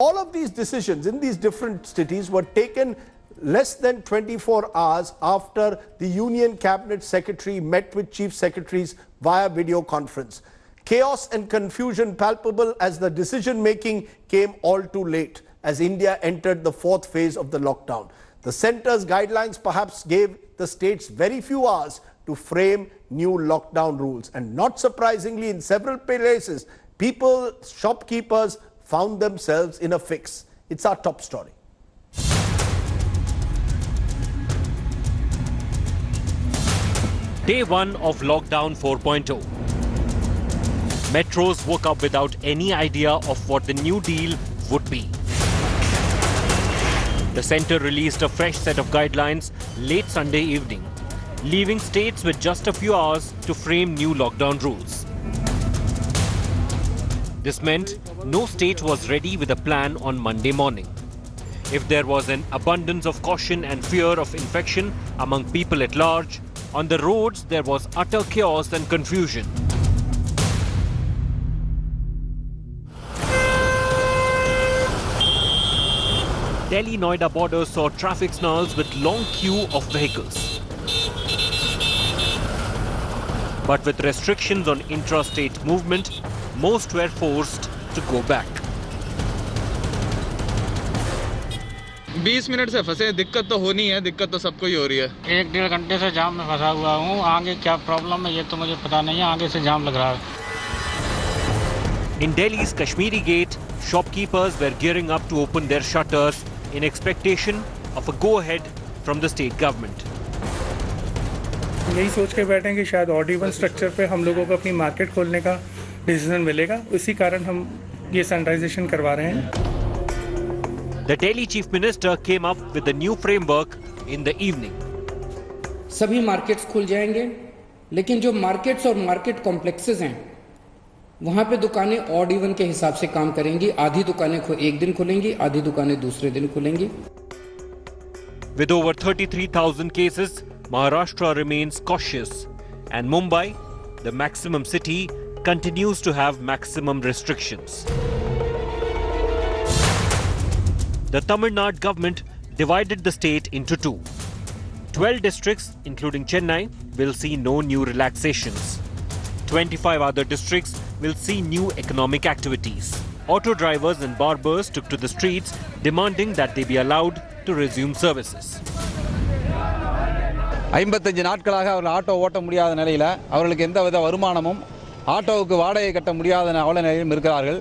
All of these decisions in these different cities were taken less than 24 hours after the Union Cabinet Secretary met with Chief Secretaries via video conference. Chaos and confusion palpable as the decision-making came all too late as India entered the fourth phase of the lockdown. The centre's guidelines perhaps gave the states very few hours to frame new lockdown rules. And not surprisingly, in several places, people, shopkeepers, found themselves in a fix. It's our top story. Day 1 of Lockdown 4.0. Metros woke up without any idea of what the new deal would be. The centre released a fresh set of guidelines late Sunday evening, leaving states with just a few hours to frame new lockdown rules. This meant no state was ready with a plan on Monday morning. If there was an abundance of caution and fear of infection among people at large, on the roads there was utter chaos and confusion. Delhi-Noida border saw traffic snarls with long queue of vehicles. But with restrictions on intra-state movement, most were forced to go back. 20 minute से फंसे, दिक्कत तो होनी है, दिक्कत तो सबको ही हो रही है। 1-1.5 घंटे से जाम में फंसा हुआ हूँ। आगे क्या प्रॉब्लम है ये तो मुझे पता नहीं है, आगे से जाम लग रहा है। In Delhi's Kashmiri Gate, shopkeepers were gearing up to open their shutters in expectation of a go-ahead from the state government. यही सोच के बैठे हैं कि शायद ऑड इवन स्ट्रक्चर पे हम लोगों को अपनी मार्केट खोलने का डिसीजन मिलेगा, इसी कारण हम ये सैनिटाइजेशन करवा रहे हैं। The Delhi Chief Minister came up with the new framework in the evening. सभी मार्केट्स खुल जाएंगे, लेकिन जो मार्केट्स और मार्केट कॉम्प्लेक्सेस हैं वहां पे दुकानें ऑड इवन के हिसाब से काम करेंगी। आधी दुकानें एक दिन खुलेंगी, आधी दुकानें दूसरे दिन खुलेंगी। With over 33,000 cases, Maharashtra remains cautious, and Mumbai, the maximum city, continues to have maximum restrictions. The Tamil Nadu government divided the state into two. 12 districts, including Chennai, will see no new relaxations. 25 other districts will see new economic activities. Auto drivers and barbers took to the streets demanding that they be allowed to resume services. 55 நாட்களாக அவர்கள் auto ஓட்ட முடியாத நிலையில் அவர்களுக்கு எந்தவித வருமானமும் ஆட்டோவுக்கு வாடகை கட்ட முடியாத அவல நிலையிலும் இருக்கிறார்கள்.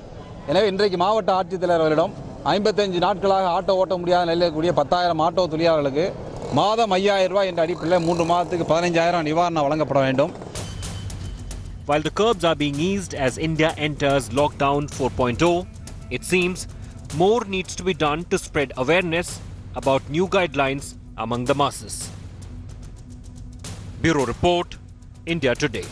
எனவே இன்றைக்கு மாவட்ட ஆட்சித்தலைவர் அவர்களிடம் 55 நாட்களாக ஆட்டோ ஓட்ட முடியாத நிலையில் இருக்கக்கூடிய 10,000 ஆட்டோ தொழிலாளர்களுக்கு மாதம் 5,000 ரூபாய் என்ற அடிப்படையில் 3 மாதத்துக்கு 15,000 நிவாரணம் வழங்கப்பட வேண்டும். While the curbs are being eased as India enters Lockdown 4.0, it seems more needs to be done to spread awareness about new guidelines among the masses. Bureau Report, India Today.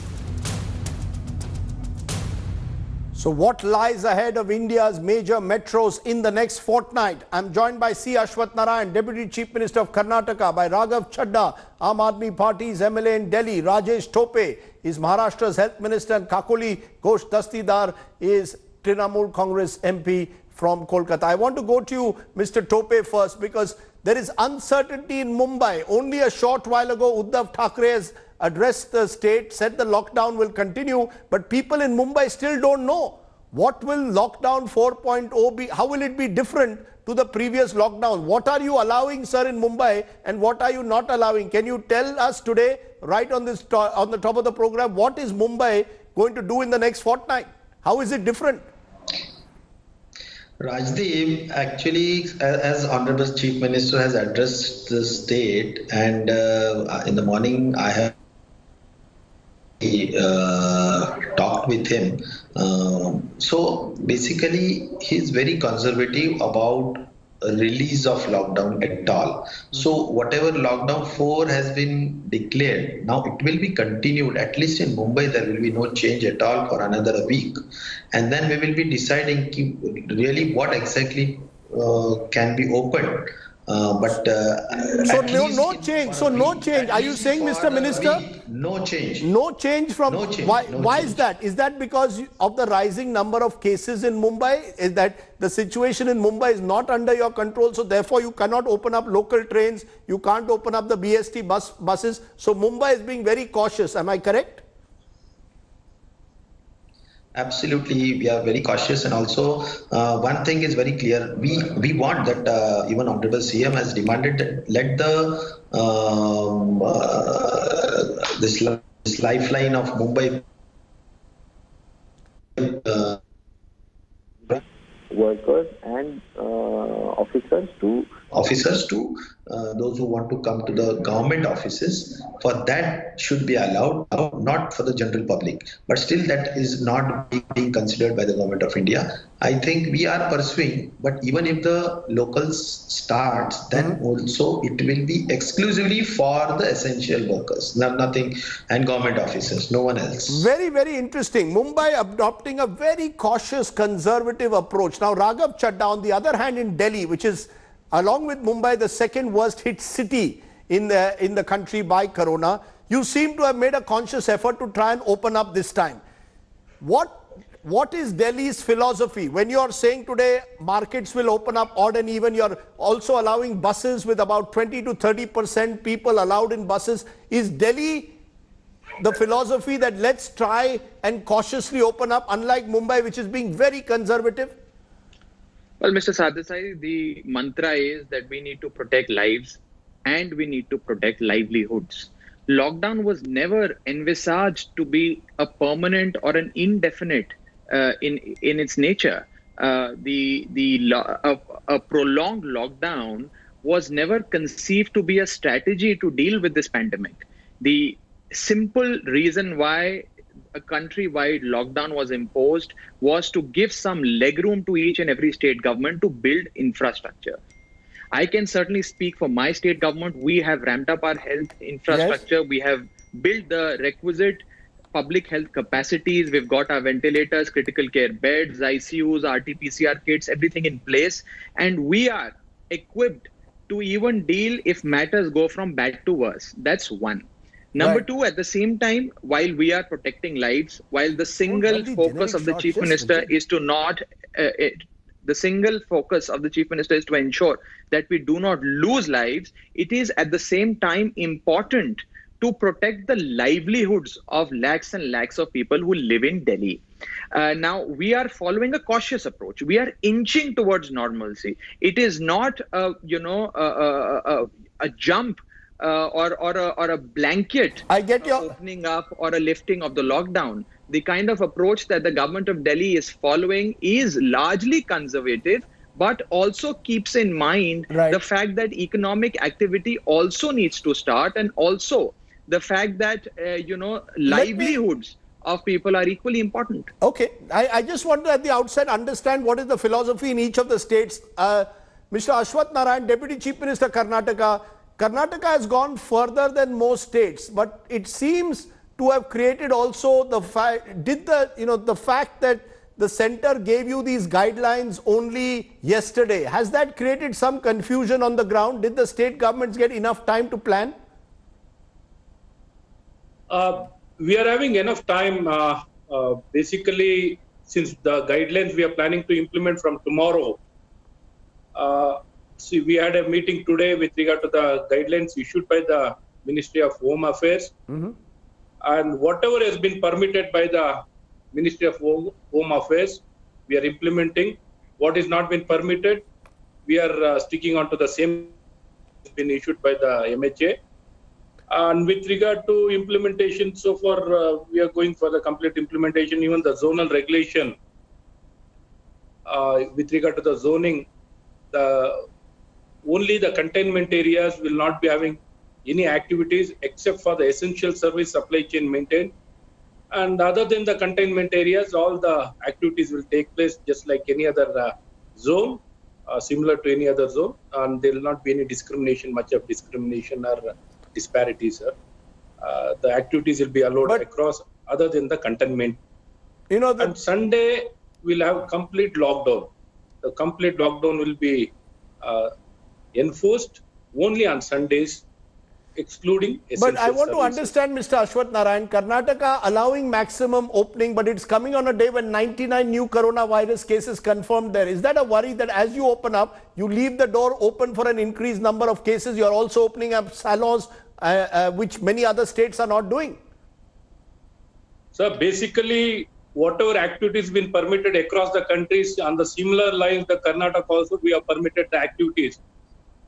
So what lies ahead of India's major metros in the next fortnight? I'm joined by C. Ashwath Narayan, Deputy Chief Minister of Karnataka, by Raghav Chadha, Aam Aadmi Party's MLA in Delhi, Rajesh Tope is Maharashtra's Health Minister, and Kakoli Ghosh Dastidar is Trinamool Congress MP from Kolkata. I want to go to you, Mr. Tope, first, because there is uncertainty in Mumbai. Only a short while ago, Uddhav Thackeray has addressed the state, said the lockdown will continue, but people in Mumbai still don't know. What will lockdown 4.0 be? How will it be different to the previous lockdown? What are you allowing, sir, in Mumbai, and what are you not allowing? Can you tell us today, right on the top of the program, what is Mumbai going to do in the next fortnight? How is it different? Rajdeep, actually, as Honorable Chief Minister has addressed the state, and in the morning I have talked with him. So basically, he is very conservative about release of lockdown at all. So whatever lockdown 4 has been declared, now it will be continued. At least in Mumbai, there will be no change at all for another week. And then we will be deciding really what exactly can be opened But So at no, least no in- change. for So a no week, change. at Are you least saying, for Mr. the Minister? week, no change. No change from No change, why? no Why is change. that? Is that because of the rising number of cases in Mumbai? Is that the situation in Mumbai is not under your control? So therefore, you cannot open up local trains. You can't open up the BST buses. So Mumbai is being very cautious. Am I correct? Absolutely, we are very cautious, and also one thing is very clear: we want that even Honorable CM has demanded that let the this lifeline of Mumbai workers and officers to those who want to come to the government offices. For that should be allowed, not for the general public. But still, that is not being considered by the government of India. I think we are pursuing, but even if the locals starts, then also it will be exclusively for the essential workers, nothing, and government officers, no one else. Very, very interesting. Mumbai adopting a very cautious, conservative approach. Now, Raghav Chadda, on the other hand, in Delhi, which is, along with Mumbai, the second worst hit city in the country by corona, you seem to have made a conscious effort to try and open up this time. What is Delhi's philosophy? When you are saying today markets will open up odd and even, you're also allowing buses with about 20 to 30% people allowed in buses. Is Delhi the philosophy that let's try and cautiously open up, unlike Mumbai, which is being very conservative? Well, Mr. Sadesai, the mantra is that we need to protect lives and we need to protect livelihoods. Lockdown was never envisaged to be a permanent or an indefinite in its nature. A prolonged lockdown was never conceived to be a strategy to deal with this pandemic. The simple reason why a countrywide lockdown was imposed was to give some legroom to each and every state government to build infrastructure. I can certainly speak for my state government. We have ramped up our health infrastructure. Yes. We have built the requisite public health capacities. We've got our ventilators, critical care beds, ICUs, RT-PCR kits, everything in place. And we are equipped to even deal if matters go from bad to worse. That's one. Number two, at the same time, while we are protecting lives, while the single focus of the Chief Minister is to not, the single focus of the Chief Minister is to ensure that we do not lose lives, it is at the same time important to protect the livelihoods of lakhs and lakhs of people who live in Delhi. Now, we are following a cautious approach. We are inching towards normalcy. It is not, a jump or a blanket opening up or a lifting of the lockdown. The kind of approach that the government of Delhi is following is largely conservative, but also keeps in mind the fact that economic activity also needs to start, and also the fact that, livelihoods of people are equally important. Okay. I just want to at the outset understand what is the philosophy in each of the states. Mr. Ashwath Narayan, Deputy Chief Minister, Karnataka. Karnataka has gone further than most states, but it seems to have created also the fact, the fact that the center gave you these guidelines only yesterday. Has that created some confusion on the ground? Did the state governments get enough time to plan? We are having enough time. Basically, since the guidelines we are planning to implement from tomorrow, see, we had a meeting today with regard to the guidelines issued by the Ministry of Home Affairs. And whatever has been permitted by the Ministry of Home Affairs, we are implementing. What is not been permitted, we are sticking on to the same has been issued by the MHA. And with regard to implementation, so far we are going for the complete implementation. Even the zonal regulation, with regard to the zoning, only the containment areas will not be having any activities except for the essential service supply chain maintained. And other than the containment areas, all the activities will take place just like any other zone, similar to any other zone. And there will not be any discrimination, much of discrimination or disparities. The activities will be allowed across other than the containment. And Sunday, we'll have complete lockdown. The complete lockdown will be enforced only on Sundays, excluding essential But I want to services. understand, Mr. Ashwath Narayan, Karnataka allowing maximum opening, but it's coming on a day when 99 new coronavirus cases confirmed there. Is that a worry that as you open up, you leave the door open for an increased number of cases? You're also opening up salons, which many other states are not doing. So basically, whatever activities been permitted across the countries on the similar lines, the Karnataka also we have permitted the activities.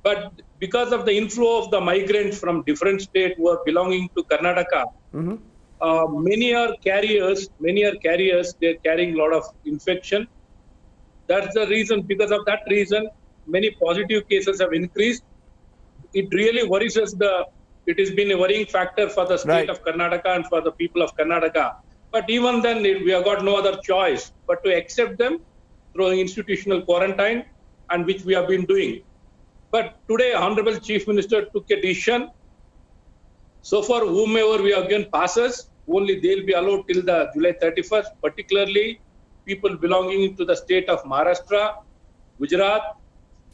But because of the inflow of the migrants from different states who are belonging to Karnataka, many are carriers, they're carrying a lot of infection. That's the reason, because of that reason, many positive cases have increased. It really worries us. It has been a worrying factor for the state of Karnataka and for the people of Karnataka. But even then, we have got no other choice but to accept them through institutional quarantine, and which we have been doing. But today, Honorable Chief Minister took a decision. So far, whomever we have given passes, only they'll be allowed till the July 31st, particularly people belonging to the state of Maharashtra, Gujarat,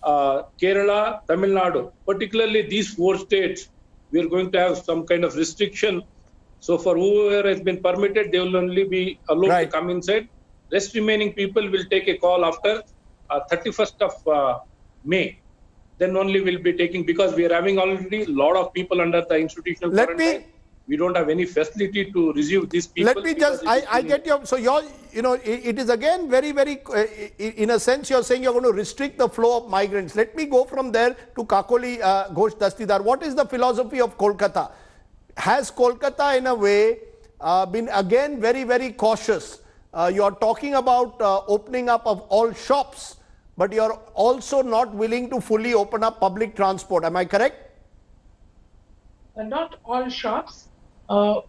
Kerala, Tamil Nadu. Particularly these 4 states, we are going to have some kind of restriction. So for whoever has been permitted, they will only be allowed to come inside. Rest remaining people will take a call after 31st of May. Then only we'll be taking, because we are having already a lot of people under the institutional quarantine. We don't have any facility to receive these people. Let me just, I get your, so you're, it is again very, in a sense you're saying you're going to restrict the flow of migrants. Let me go from there to Kakoli Ghosh Dastidar. What is the philosophy of Kolkata? Has Kolkata in a way been again very, very cautious? You're talking about opening up of all shops, but you're also not willing to fully open up public transport. Am I correct? Not all shops.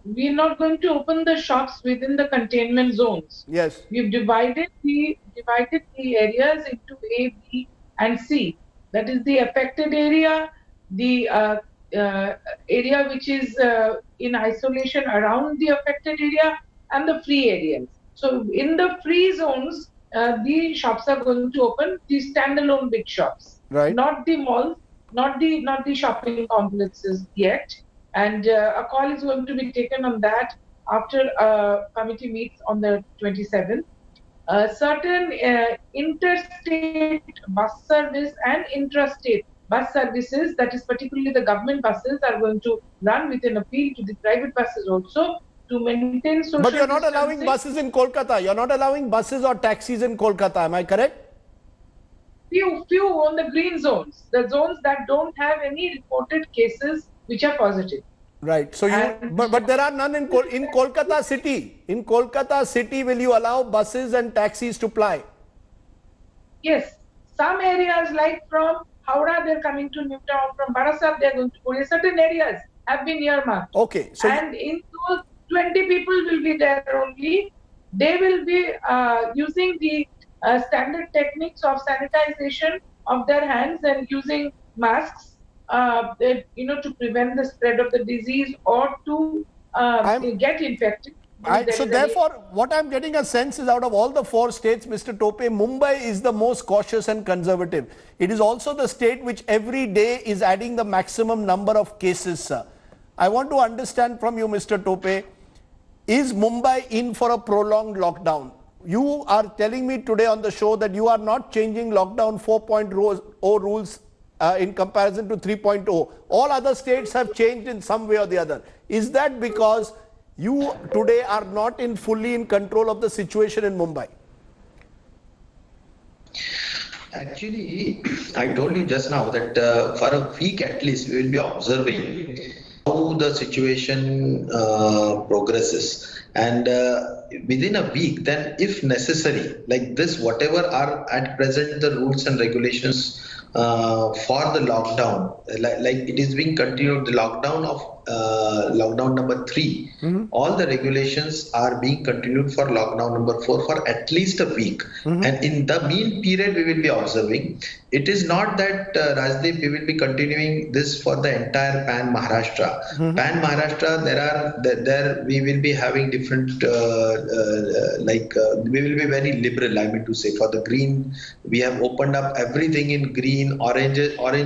We are not going to open the shops within the containment zones. Yes. We've divided the areas into A, B, and C. That is the affected area, the area which is in isolation around the affected area, and the free areas. So in the free zones, the shops are going to open, the standalone big shops, not the malls, not the shopping complexes yet. And a call is going to be taken on that after committee meets on the 27th. Certain interstate bus service and intrastate bus services, that is particularly the government buses, are going to run with an appeal to the private buses also to maintain social But you're not distancing. allowing buses in Kolkata. You're not allowing buses or taxis in Kolkata. Am I correct? Few on the green zones, the zones that don't have any reported cases which are positive. Right. So but there are none in Kolkata city. In Kolkata city, will you allow buses and taxis to ply? Yes. Some areas like from Howrah, they're coming to Newtown. From Barasat, they're going to Pune. Certain areas have been earmarked. Okay. So and in those, 20 people will be there only. They will be using the standard techniques of sanitization of their hands and using masks, to prevent the spread of the disease or to get infected. So therefore, what I'm getting a sense is, out of all the 4 states, Mr. Tope, Mumbai is the most cautious and conservative. It is also the state which every day is adding the maximum number of cases, sir. I want to understand from you, Mr. Tope, is Mumbai in for a prolonged lockdown? You are telling me today on the show that you are not changing lockdown 4.0 rules in comparison to 3.0. All other states have changed in some way or the other. Is that because you today are not fully in control of the situation in Mumbai? Actually, I told you just now that for a week at least we will be observing how the situation progresses, and within a week, then if necessary, like this, whatever are at present the rules and regulations for the lockdown, like it is being continued, the lockdown of lockdown number 3, all the regulations are being continued for lockdown number 4 for at least a week. And in the mean period, we will be observing. It is not that, Rajdeep, we will be continuing this for the entire Pan Maharashtra. Pan Maharashtra, there we will be having different, we will be very liberal, I mean to say. For the green, we have opened up everything in green, orange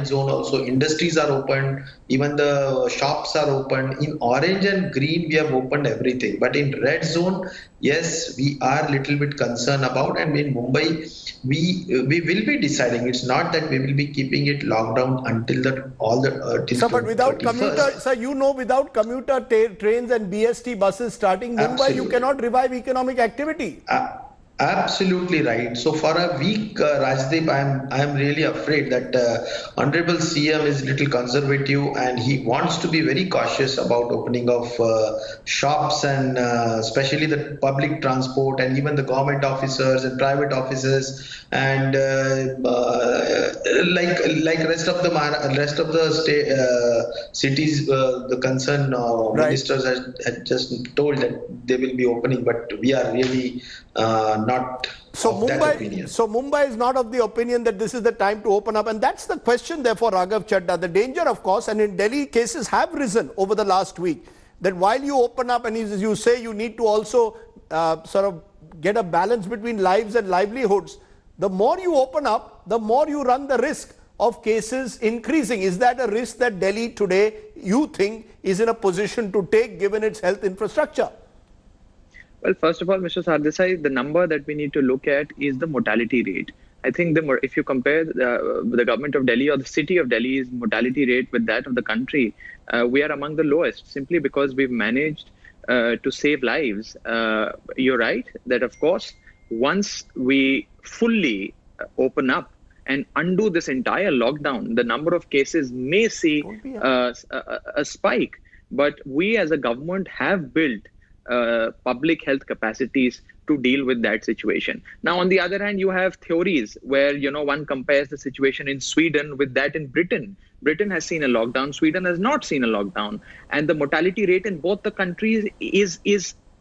zone also. Industries are open, even the shops are open. In orange and green, we have opened everything. But in red zone, yes, we are little bit concerned about. And in Mumbai, we will be deciding. It's not that we will be keeping it locked down until till Sir, but without 31st. commuter, sir, you know, without commuter trains and BST buses starting Mumbai, Absolutely. you cannot revive economic activity. Absolutely right. So for a week, Rajdeep, I am really afraid that Honorable CM is little conservative and he wants to be very cautious about opening of shops and especially the public transport and even the government officers and private offices and like rest of the state cities, the concerned ministers had just told that they will be opening, but we are really not of that opinion. So Mumbai is not of the opinion that this is the time to open up, and that's the question therefore, Raghav Chadha. The danger, of course, and in Delhi cases have risen over the last week, that while you open up and as you say you need to also sort of get a balance between lives and livelihoods, the more you open up, the more you run the risk of cases increasing. Is that a risk that Delhi today, you think, is in a position to take given its health infrastructure? Well, first of all, Mr. Sardesai, the number that we need to look at is the mortality rate. I think if you compare the government of Delhi or the city of Delhi's mortality rate with that of the country, we are among the lowest simply because we've managed to save lives. You're right that, of course, once we fully open up and undo this entire lockdown, the number of cases may see a spike. But we as a government have built public health capacities to deal with that situation. Now, on the other hand, you have theories where, one compares the situation in Sweden with that in Britain. Britain has seen a lockdown. Sweden has not seen a lockdown. And the mortality rate in both the countries is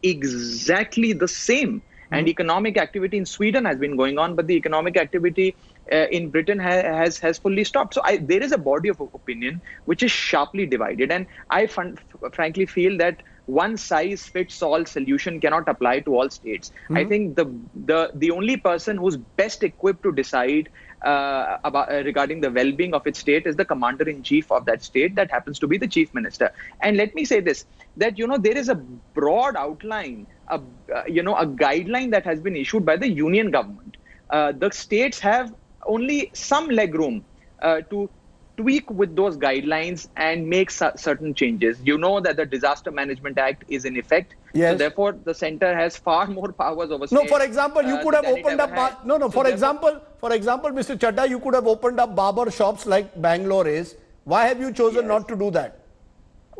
exactly the same. And economic activity in Sweden has been going on, but the economic activity in Britain has fully stopped. So there is a body of opinion which is sharply divided. And I frankly feel that one size fits all solution cannot apply to all states. I think the only person who's best equipped to decide regarding the well-being of its state is the commander-in-chief of that state. That happens to be the chief minister. And let me say this, that there is a broad outline, a guideline that has been issued by the union government. The states have only some leg room to tweak with those guidelines and make certain changes. You know that the Disaster Management Act is in effect. Yes. So therefore, the center has far more powers over No, states. for example, you could have opened up... For example, Mr. Chadha, you could have opened up barber shops like Bangalore is. Why have you chosen not to do that?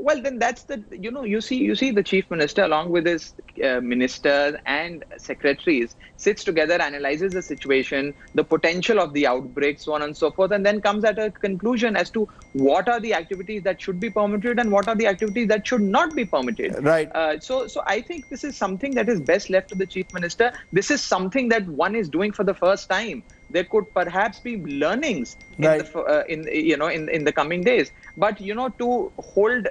Well, then that's you see the chief minister along with his ministers and secretaries sits together, analyzes the situation, the potential of the outbreak, so on and so forth, and then comes at a conclusion as to what are the activities that should be permitted and what are the activities that should not be permitted. Right. So I think this is something that is best left to the chief minister. This is something that one is doing for the first time. There could perhaps be learnings in the coming days. But to hold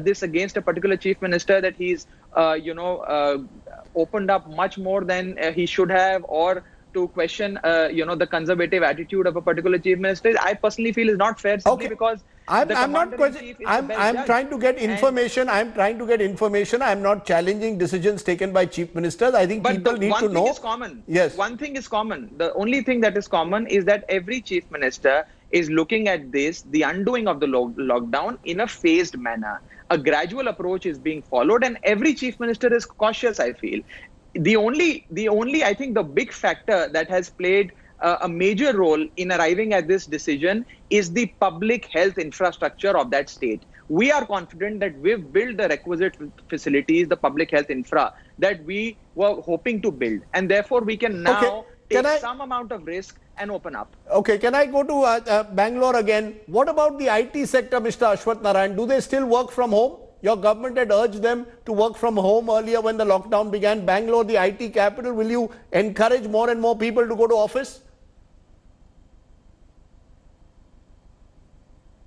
this against a particular chief minister that he's opened up much more than he should have, or to question the conservative attitude of a particular chief minister, I personally feel is not fair. Simply because I'm not questioning. I'm trying to get information. I'm not challenging decisions taken by chief ministers. I think people need to know. One thing is common. Yes. One thing is common. The only thing that is common is that every chief minister is looking at the undoing of the lockdown in a phased manner. A gradual approach is being followed, and every chief minister is cautious, I feel. The only, I think, the big factor that has played a major role in arriving at this decision is the public health infrastructure of that state. We are confident that we've built the requisite facilities, the public health infra that we were hoping to build, and therefore we can now take some amount of risk and open up. Okay, can I go to Bangalore again? What about the IT sector, Mr. Ashwath Narayan? Do they still work from home? Your government had urged them to work from home earlier when the lockdown began. Bangalore, the IT capital, will you encourage more and more people to go to office?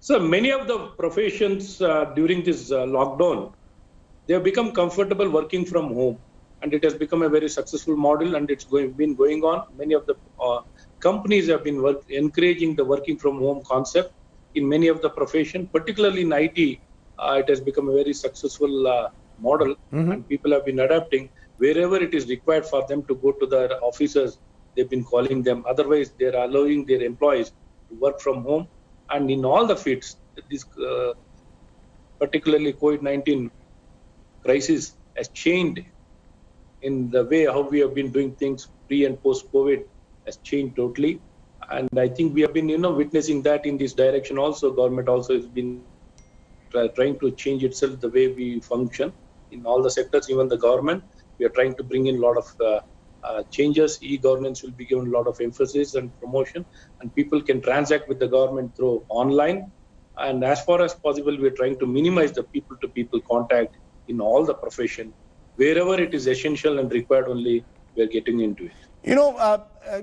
So many of the professions during this lockdown, they have become comfortable working from home, and it has become a very successful model, and it's been going on. Many of the companies have been encouraging the working from home concept in many of the profession, particularly in IT. It has become a very successful model, and people have been adapting. Wherever it is required for them to go to their offices, they've been calling them. Otherwise, they're allowing their employees to work from home. And in all the fields, this particularly COVID-19 crisis has changed in the way how we have been doing things pre and post-COVID has changed totally. And I think we have been, witnessing that in this direction also. Government also has been trying to change itself the way we function in all the sectors, even the government. We are trying to bring in a lot of changes. E-governance will be given a lot of emphasis and promotion, and people can transact with the government through online. And as far as possible, we are trying to minimize the people-to-people contact in all the profession. Wherever it is essential and required only, we are getting into it.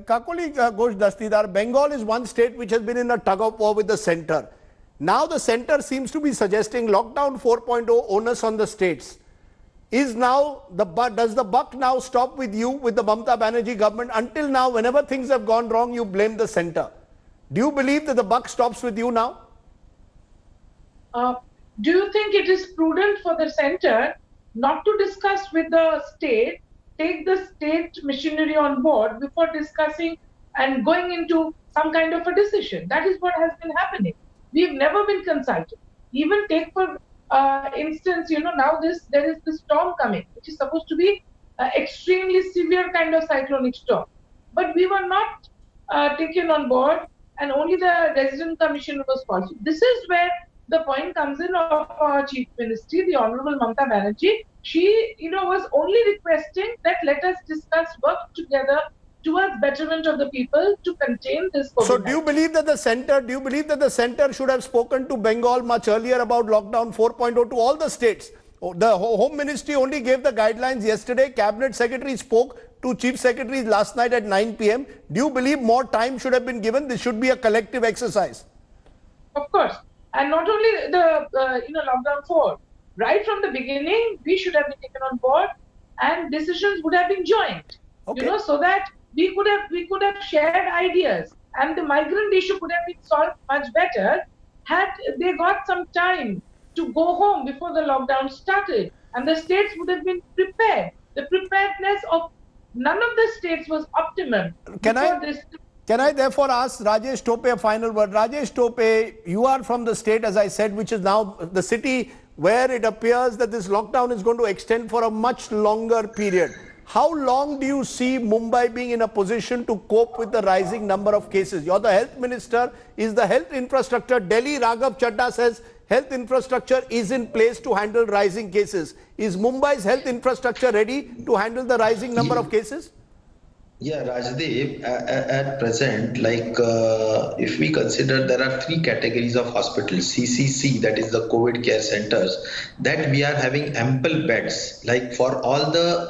Kakoli Ghosh Dastidar, Bengal is one state which has been in a tug-of-war with the centre. Now the centre seems to be suggesting lockdown 4.0 onus on the states. Does the buck now stop with you, with the Mamata Banerjee government? Until now, whenever things have gone wrong, you blame the centre. Do you believe that the buck stops with you now? Do you think it is prudent for the centre not to discuss with the state, take the state machinery on board before discussing and going into some kind of a decision? That is what has been happening. We've never been consulted. Even take for instance, now there is this storm coming, which is supposed to be extremely severe kind of cyclonic storm. But we were not taken on board, and only the resident commission was called. So this is where the point comes in of our Chief Ministry, the Honorable Mamata Banerjee. She, was only requesting that let us discuss, work together towards betterment of the people to contain this COVID-19. So do you believe that the centre should have spoken to Bengal much earlier about lockdown 4.0 to all the states? The Home Ministry only gave the guidelines yesterday. Cabinet Secretary spoke to Chief Secretaries last night at 9 p.m. Do you believe more time should have been given? This should be a collective exercise. Of course. And not only the lockdown 4. Right from the beginning, we should have been taken on board, and decisions would have been joint. Okay. So that we could have shared ideas, and the migrant issue could have been solved much better had they got some time to go home before the lockdown started, and the states would have been prepared. The preparedness of none of the states was optimum. Can I therefore ask Rajesh Tope a final word? Rajesh Tope, you are from the state, as I said, which is now the city where it appears that this lockdown is going to extend for a much longer period. How long do you see Mumbai being in a position to cope with the rising number of cases? You're the health minister. Is the health infrastructure, Delhi, Raghav Chadda says health infrastructure is in place to handle rising cases. Is Mumbai's health infrastructure ready to handle the rising number of cases? Yeah, Rajdeep, at present, if we consider there are 3 categories of hospitals, CCC, that is the COVID care centers, that we are having ample beds, for all the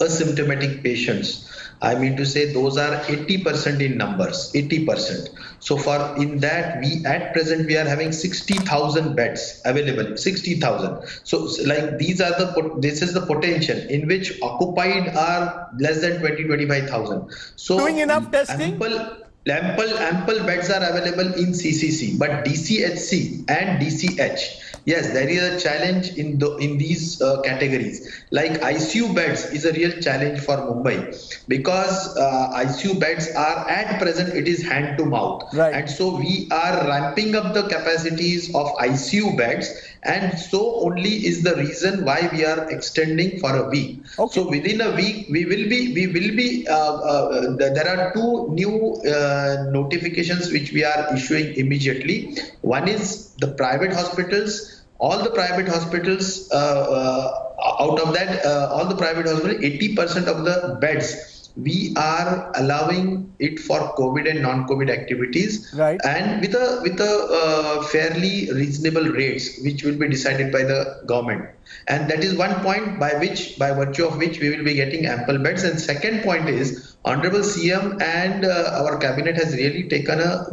asymptomatic patients. I mean to say those are 80% in numbers, 80%. So in that, at present we are having 60,000 beds available, 60,000. So this is the potential in which occupied are less than 25,000. So doing enough testing? Ample beds are available in CCC, but DCHC and DCH, yes, there is a challenge in these categories. ICU beds is a real challenge for Mumbai, because ICU beds are at present, it is hand to mouth. Right. And so we are ramping up the capacities of ICU beds, and so only is the reason why we are extending for a week. Okay. So within a week, there are 2 new notifications which we are issuing immediately. One is the private hospitals. All the private hospitals, out of that, all the private hospitals, 80% of the beds we are allowing it for COVID and non-COVID activities, right, and with a fairly reasonable rates, which will be decided by the government. And that is one point by virtue of which we will be getting ample beds. And second point is, Honorable CM and our cabinet has really taken a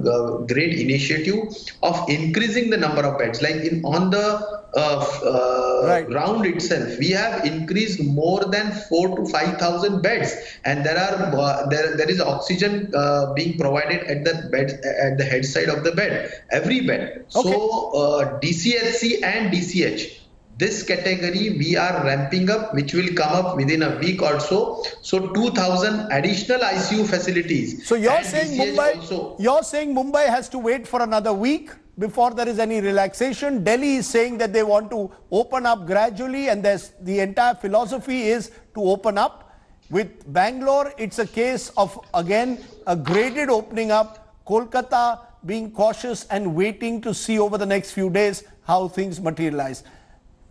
great initiative of increasing the number of beds. Like on the ground itself, we have increased more than 4,000 to 5,000 beds, and there is oxygen being provided at the bed, at the head side of the bed, every bed. Okay. So DCHC and DCH, this category we are ramping up, which will come up within a week or so. So 2,000 additional ICU facilities. So you're And saying DCH Mumbai has to wait for another week before there is any relaxation. Delhi is saying that they want to open up gradually, and the entire philosophy is to open up. With Bangalore, it's a case of, again, a graded opening up. Kolkata being cautious and waiting to see over the next few days how things materialize.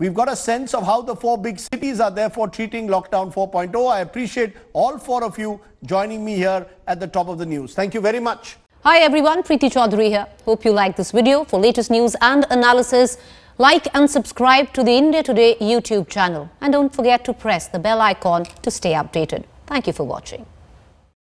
We've got a sense of how the four big cities are therefore treating lockdown 4.0. I appreciate all four of you joining me here at the top of the news. Thank you very much. Hi everyone, Preeti Chaudhary here. Hope you like this video. For latest news and analysis, like and subscribe to the India Today YouTube channel. And don't forget to press the bell icon to stay updated. Thank you for watching.